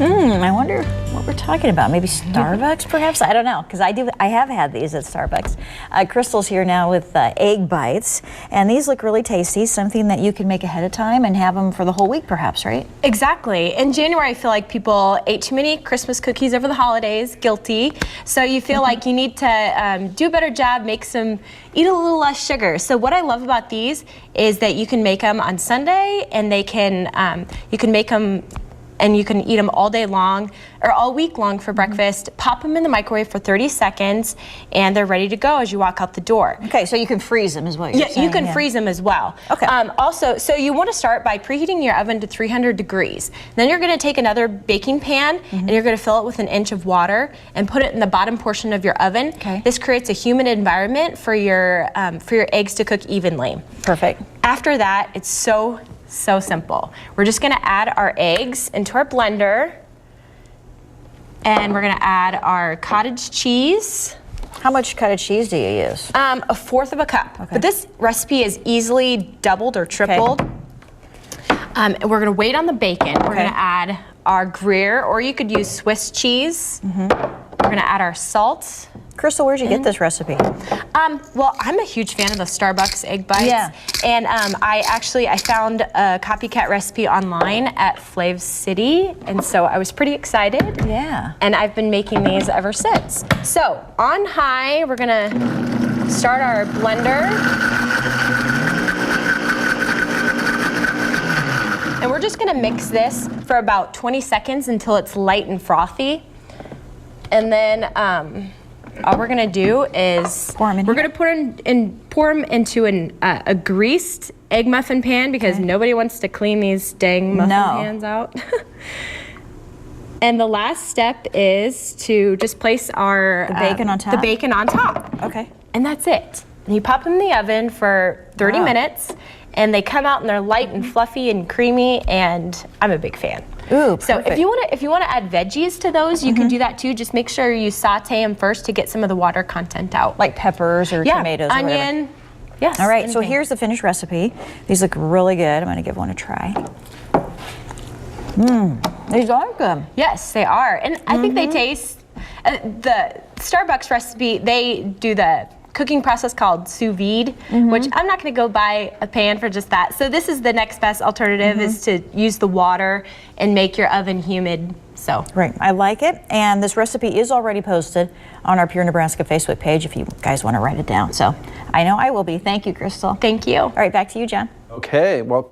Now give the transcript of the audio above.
I wonder what we're talking about. Maybe Starbucks, perhaps? I don't know, because I have had these at Starbucks. Crystal's here now with egg bites, and these look really tasty. Something that you can make ahead of time and have them for the whole week, perhaps, right? Exactly. In January, I feel like people ate too many Christmas cookies over the holidays, guilty. So you feel like you need to do a better job, eat a little less sugar. So what I love about these is that you can make them on Sunday, and you can make them and you can eat them all day long or all week long for breakfast. Pop them in the microwave for 30 seconds, and they're ready to go as you walk out the door. Okay, so you can freeze them, is what you're saying. You can freeze them as well. Okay. Also, so you want to start by preheating your oven to 300 degrees. Then you're going to take another baking pan, and you're going to fill it with 1 inch of water and put it in the bottom portion of your oven. Okay. This creates a humid environment for your eggs to cook evenly. Perfect. After that, it's so simple. We're just gonna add our eggs into our blender, and we're gonna add our cottage cheese. How much cottage cheese do you use? 1/4 of a cup. Okay. But this recipe is easily doubled or tripled. Okay. We're gonna wait on the bacon. We're gonna add our Gruyere, or you could use Swiss cheese. We're gonna add our salt. Crystal, where'd you get this recipe? Well, I'm a huge fan of the Starbucks egg bites. Yeah. And I found a copycat recipe online at Flav City, and so I was pretty excited. Yeah. And I've been making these ever since. So on high, we're gonna start our blender. And we're just gonna mix this for about 20 seconds until it's light and frothy. And then all we're gonna do is pour them into a greased egg muffin pan, because nobody wants to clean these dang muffin pans out. And the last step is to just place our bacon on top. The bacon on top. Okay. And that's it. And you pop them in the oven for 30 minutes, and they come out and they're light and fluffy and creamy, and I'm a big fan. Ooh, so perfect. if you want to add veggies to those, you can do that too. Just make sure you saute them first to get some of the water content out. Like peppers or tomatoes or whatever. Onion. Yes. All right, so here's the finished recipe. These look really good. I'm going to give one a try. These are good. Yes, they are. And I think they taste, the Starbucks recipe, they do the cooking process called sous vide, which I'm not going to go buy a pan for just that. So this is the next best alternative, is to use the water and make your oven humid. So right, I like it, and this recipe is already posted on our Pure Nebraska Facebook page if you guys want to write it down. So I know I will be. Thank you, Crystal. thank you. All right, back to you, John. Okay, well.